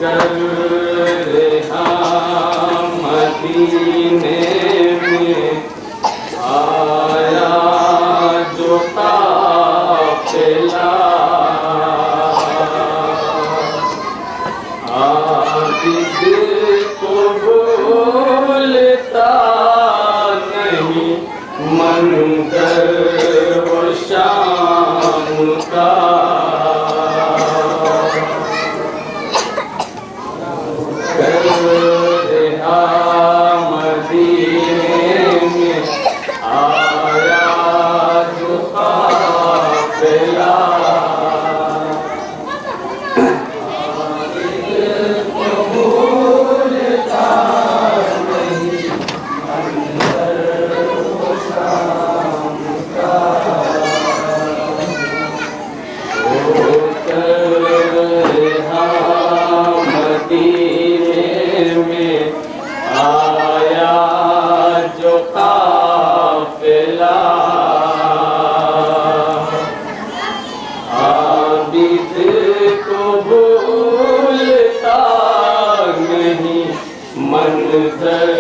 कर रहा मदीने में आया जो काफिला, आबिद को भूलता नहीं मंजर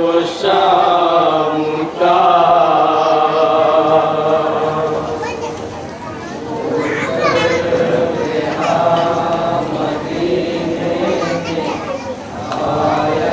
वो शाम का।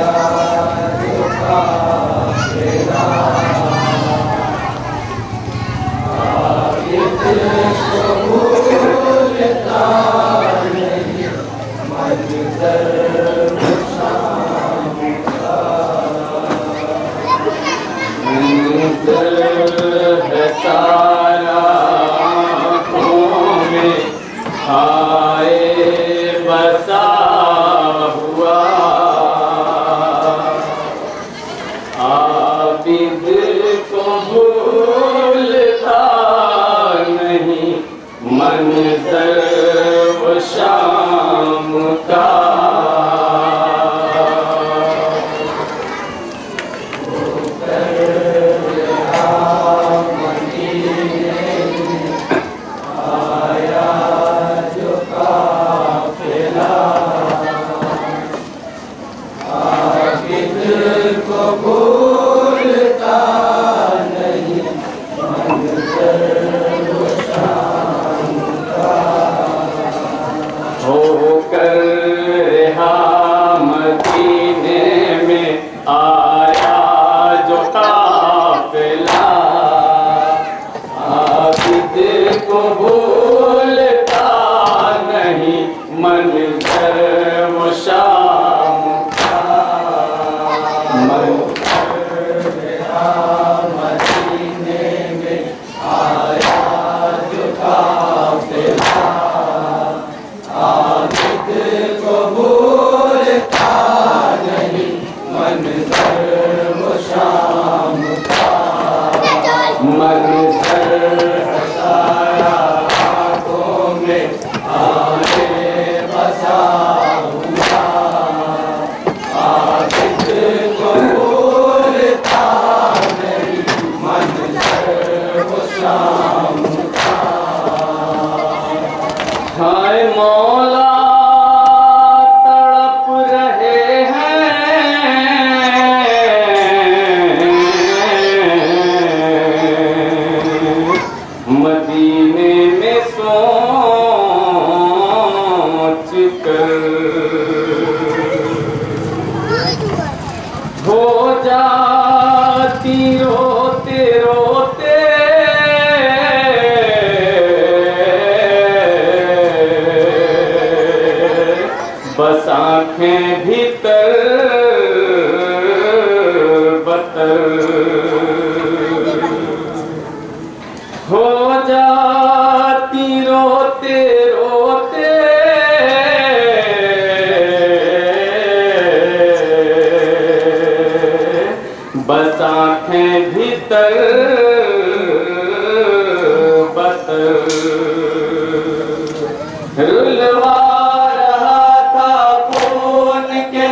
हाय मौला तड़प रहे हैं मदीने में सोच कर, हो जाती रोते रोते बस आँखें भीतर बतर, हो जाती रोते रोते बस आँखें भीतर बतर। रुलवा रहा था खून के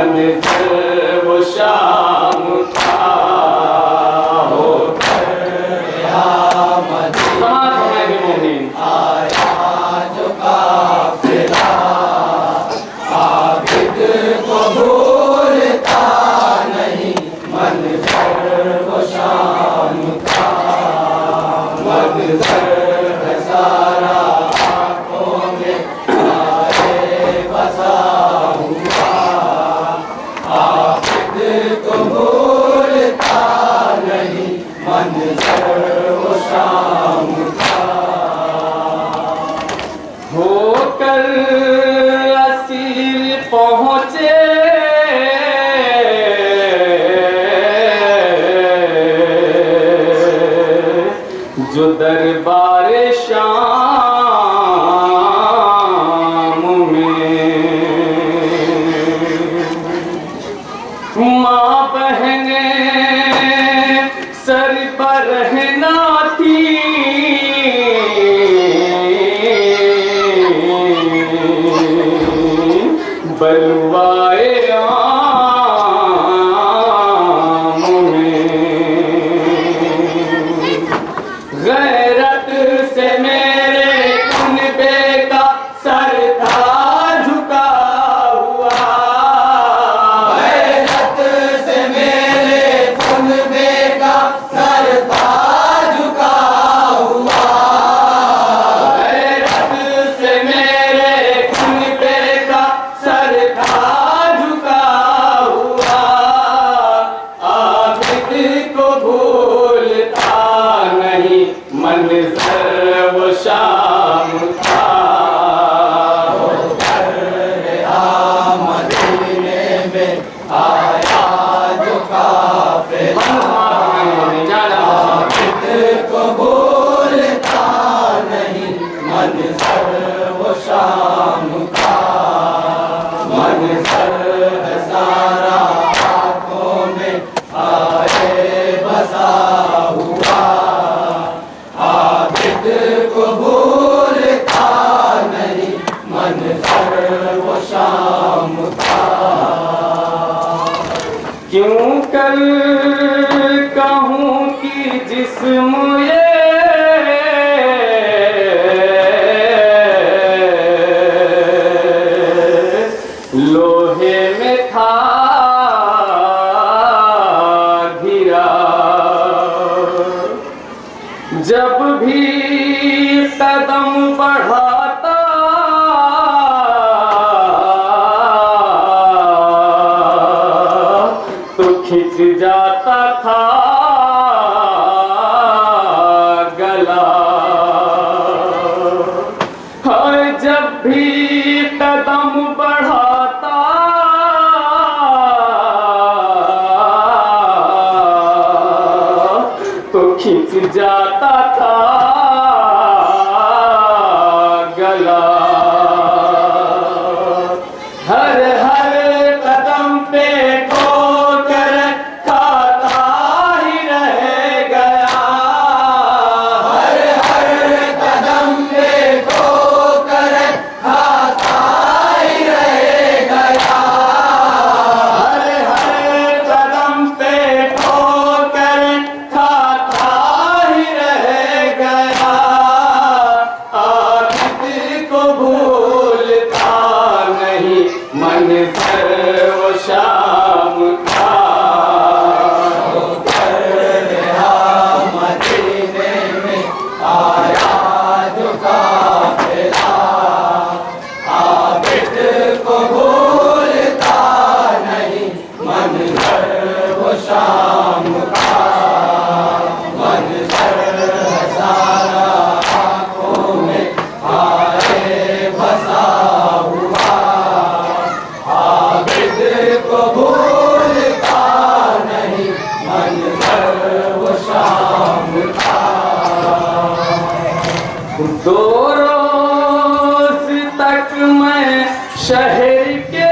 मंजर वो शाम का होकर समाज होने मोमिन आया जो काफिला आबिद को भूलता नहीं मंजर वो शाम का मंजर है सारा आँखों में आए बसा हुआ आबिद को भूलता नहीं मंजर वो शाम होकर असीर पहुँचे जो दरबार शाम में माँ बहने सर पर रहना थी बलवाए आम में गैरत से मेरे कुनबे का सर था झुका हुआ गैरत से मेरे कुनबे का सर था झुका हुआ गैरत से मेरे कुनबे का सर था झुका हुआ आबिद को भूलता नहीं मंजर वो शाम का मदीने में आया जो काफिला आबिद को भूलता नहीं मंजर वो शाम का मंजर है सारा आँखों में आए बसा हुआ आबिद को भूलता नहीं मंजर वो शाम का क्यों कर कहूँ कि जिस्म ये लोहे में था घिरा जब भी कदम बढ़ाता तो खिंच जाता था गला हाय जब भी कदम बढ़ाता तो खिंच जाता था गला हर हर कदम पे ठोकर खाता ही रह गया हर हर कदम पे ठोकर खाता ही रह गया हर हर कदम पे ठोकर खाता ही रह गया आबिद को भूलता नहीं मंजर वो शाम का मदीने में आया जो काफिला आबिद को भूलता नहीं मंजर वो शाम का मंजर है सारा आँखों में आए बसा हुआ आबिद को भूलता नहीं मंजर वो शाम का दो रोज तक मैं शहर के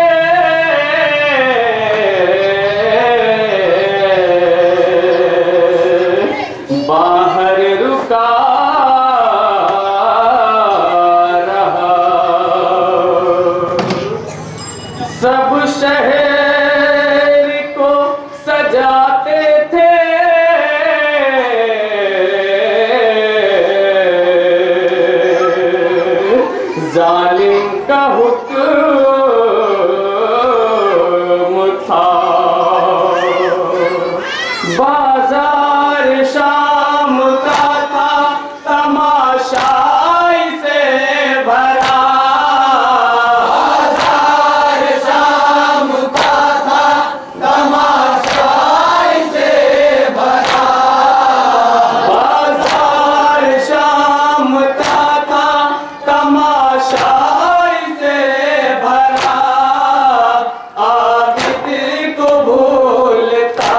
बाहर रुका रहा सब शहर जाते थे जालिम का हुक्म था। बाजार शाम का था तमाशा से भरा। बाजार शाम का था तमाशा से भरा। बाजार शाम का था तमाशा से भरा। आबिद को भूलता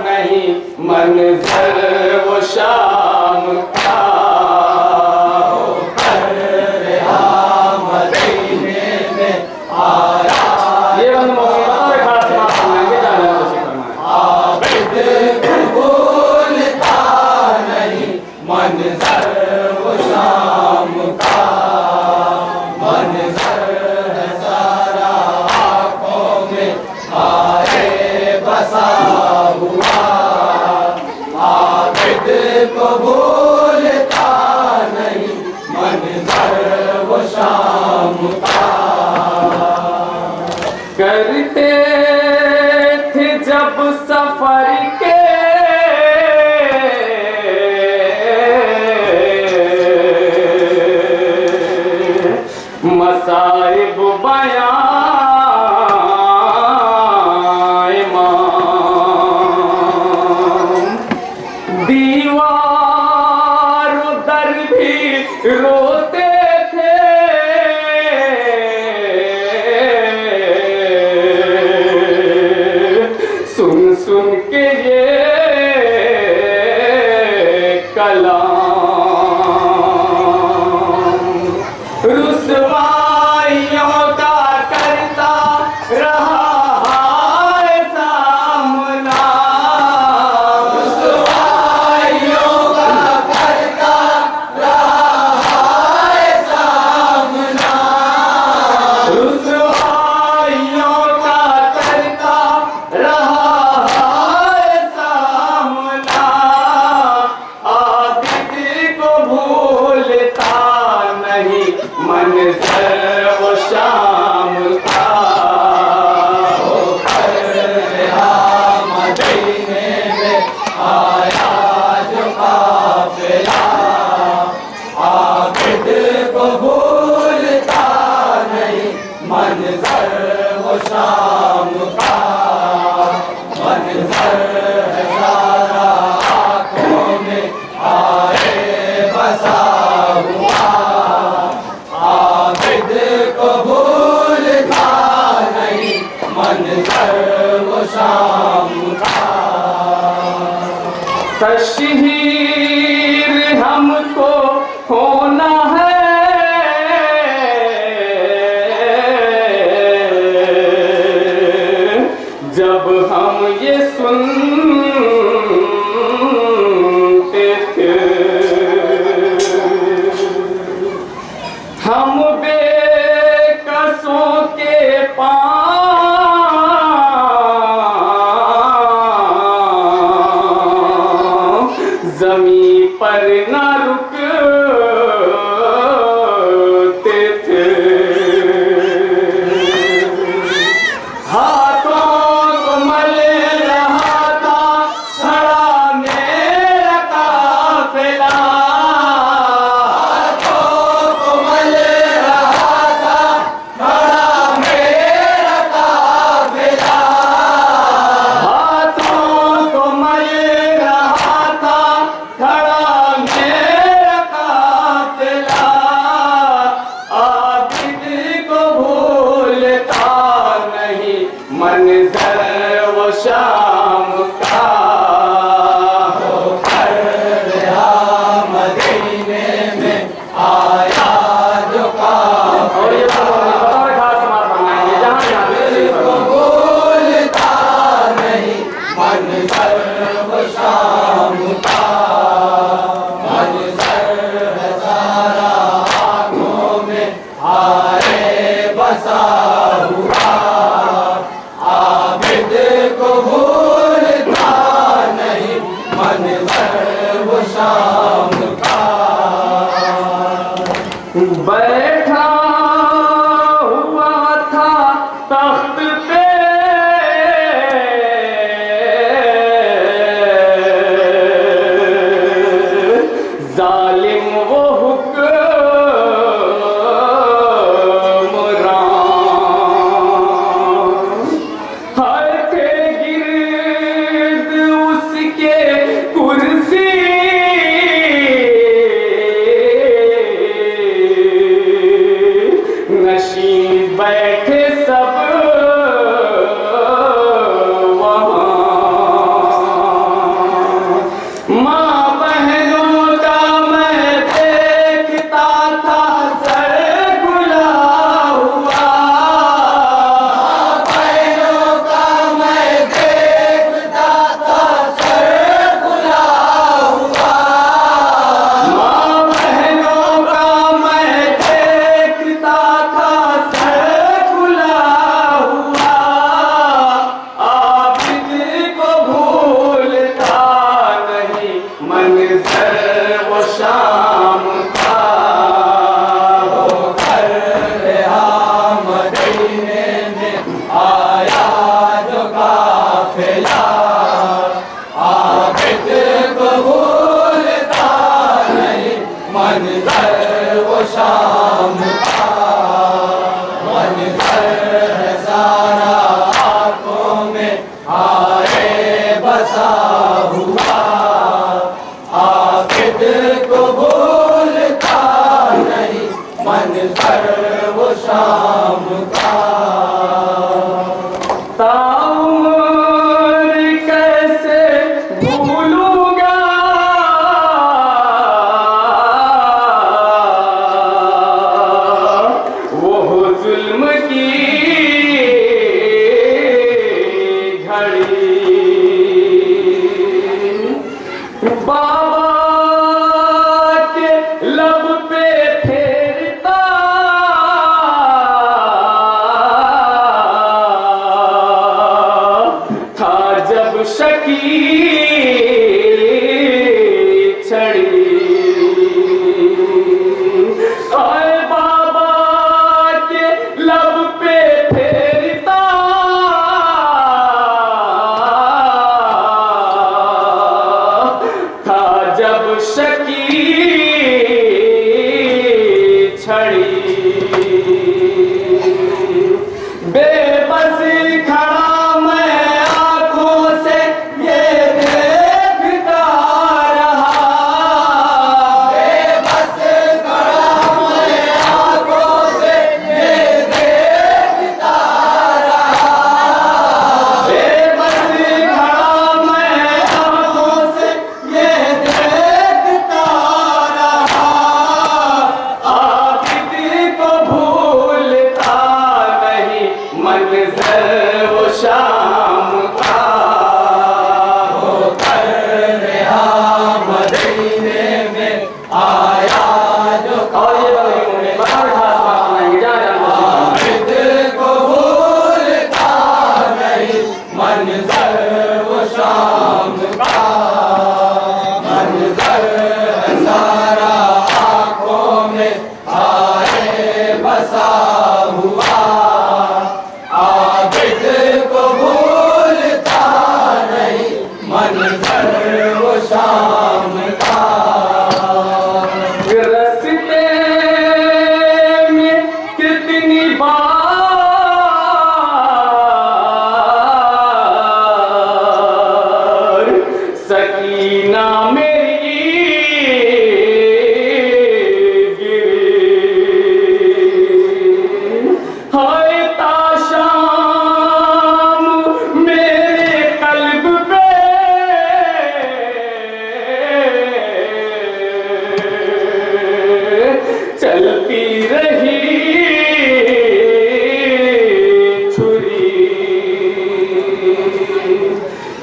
नहीं मंजर वो शाम का। मदीने में आया ये बंद मौके और खास बात सुनाएंगे जाने को फरमाएं। आबिद को भूलता नहीं मंजर वो शाम का। मंजर है सारा आँखों में आए बसा हुआ। आबिद को भूलता नहीं मंजर वो शाम का। करते थे जब सफर के मसाइब बयां इमाम। दीवार दर भी रोते थे सुन सुन के ये कलाम। रुसवाइयों का करता रहा है सामना। रुसवाइयों का करता रहा है सामना। रुसवाइयों का करता रहा है सामना। आबिद को भूलता नहीं मंजर वो शाम का। मदीने में आया जो काफिला। आबिद को भूलता नहीं मंजर वो शाम का। मंजर है सारा आँखों में आए बसा हुआ। आबिद को भूलता नहीं मंजर वो शाम का। तशहीर हमको होना है जब हम ये सुनते थे। हम बेकसों के पाँव जमी पर न रुकते थे। हाथों को मल रहा था खड़ा मेरा काफिला। हाथों को मल रहा था खड़ा मेरा काफिला। हाथों को मल रहा था खड़ा मेरा काफिला। आबिद को भूलता नहीं मंजर वो शाम का। मदीने में आया जो काफिला। और ये और खास बात बनाएंगे जहाँ को भूलता नहीं मंजर वो शाम का। मंजर है सारा आँखों में आए बसा हुआ। आबिद को भूल ताउम्र कैसे भूलूंगा वो जुल्म की घड़ी। बाबा के लब पे फेरता था जब शकी छड़ी। आए बाबा के लब पे फेरता था जब शकी छड़ी। बेबस खड़ा मैं आंखों से ये देखता रहा। बेबस खड़ा मैं आंखों से ये देखता रहा। बेबस खड़ा मैं आंखों से ये देखता रहा। आबिद को भूलता नहीं मंज़र वो शाम का। होकर रहा मदीने में आया जो और ये बड़ी बड़ा खास बात सुनाएंगे जा आबिद को भूलता नहीं मंज़र वो शाम का। मंज़र सारा आँखों में आए बसा हुआ। आबिद को भूलता नहीं मंज़र वो शाम का। रस्ते में कितनी बार सकीना मेरी गिरी। हाय ताशाम मेरे कल्ब पे चलती रही छुरी।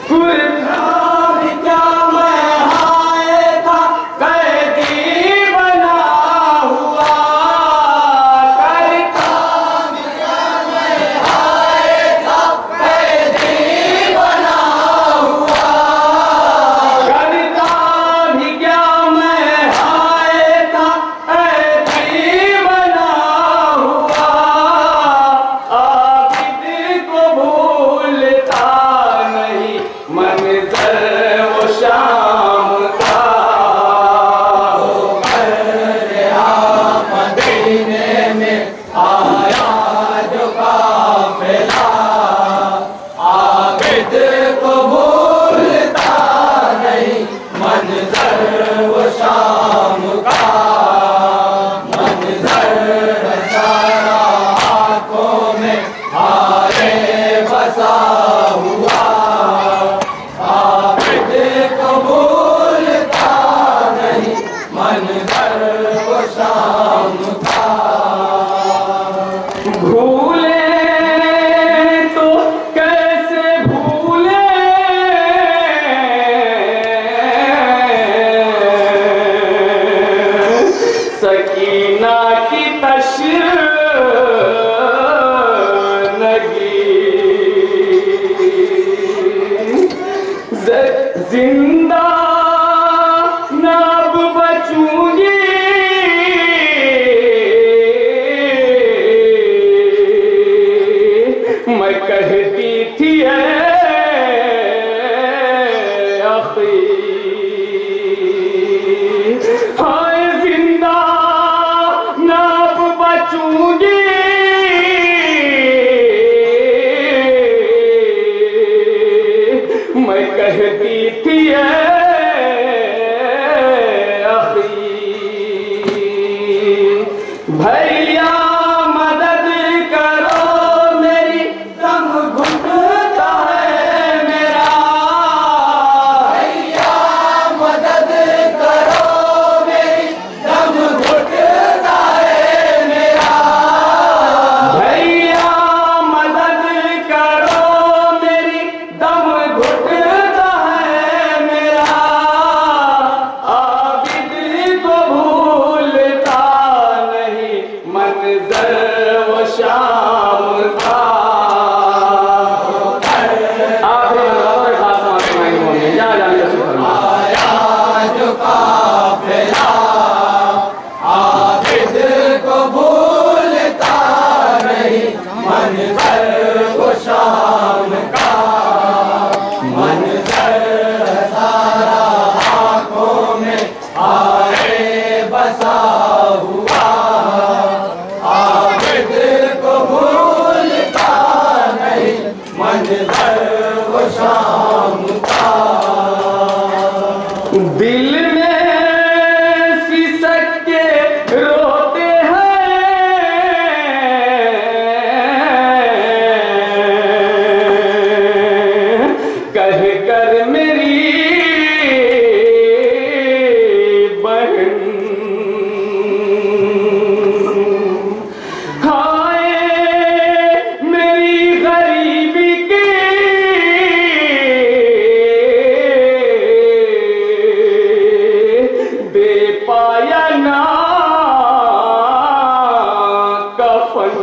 कुर्ता भी क्या मैं हाय था कैदी बना हुआ। करता भी क्या मैं हाय था कैदी बना हुआ। करता भी क्या मैं हाय था कैदी बना हुआ। आबिद को भूलता नहीं मंज़र वो शाम का। मदीने में आया जो काफिला। आबिद को भूलता नहीं मंज़र वो शाम का। मंज़र सारा आँखों में आए बसा हुआ। आबिद को भूलता नहीं मंज़र वो शाम का। भूले तो कैसे भूले सकीना की तशनगी। जिंदा नाब बचूंगी मैं कहती थी अखी। हाय जिंदा नाब बचूंगी मैं कहती थी अखी। भैया मदद करो मेरी दम घुट मंजर वो शाम का। दिल में सिसक के रोते हैं कह कर मेरी बहन, हाय मेरी गरीबी की दे पाया ना कफन,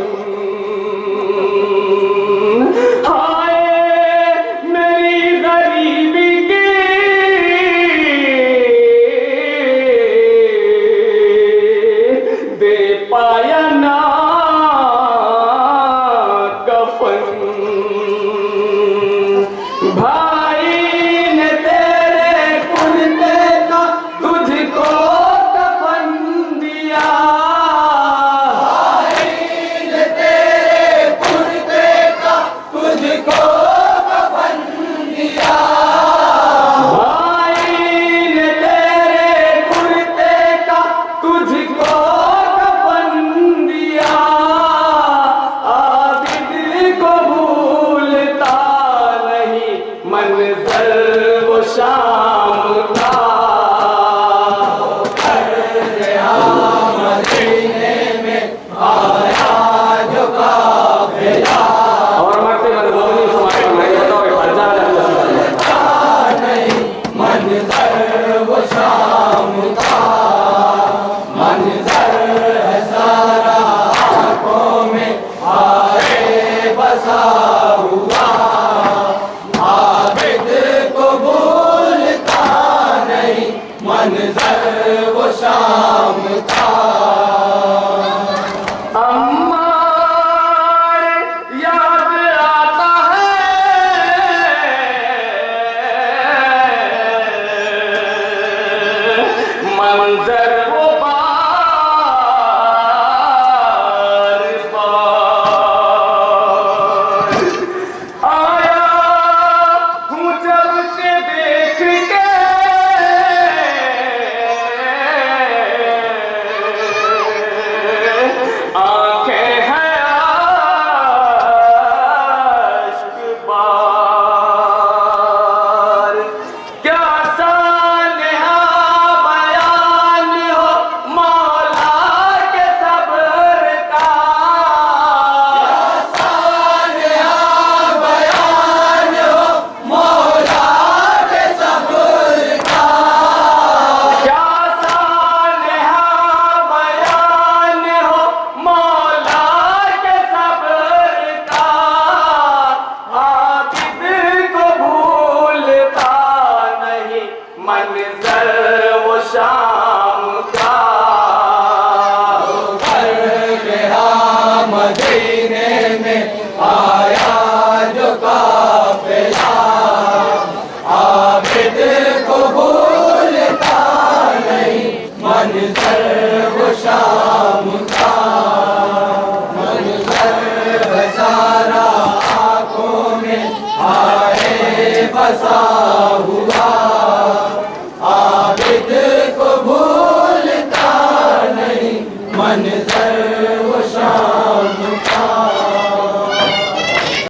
हाय मेरी गरीबी की दे पाया ना कफन। भाई ने तेरे कुर्ते का तुझको कफन दिया, भाई ने तेरे कुर्ते का तुझको कफन दिया। भाई ने तेरे कुर्ते का तुझको कफन दिया। आबिद को भूलता नहीं मंजर वो शाम का। मदीने में आया जो काफिला, और मरते मरदोनी समाज में बताओ नहीं मंजर वो शाम का। मंजर है सारा आंखों में आए बसा हुआ। आबिद को भूलता नहीं मंजर वो शाम का। अम्मार याद आता है मंजर वो बार बार आया हूँ जब से देख के आंखें हैं आश्क बार। क्या सानेहा बयान हो मौला के सब्र का, सानेहा बयान हो मौला के सब्र का। क्या सानेहा बयान हो मौला के सब्र का। आबिद को भूलता नहीं मंजर वो शाम का। मदीने में आया जो काफिला, आबिद को भूलता नहीं मंजर वो शाम का। मंजर है सारा आंखों में आए बसा हुआ। आबिद को भूलता नहीं मंजर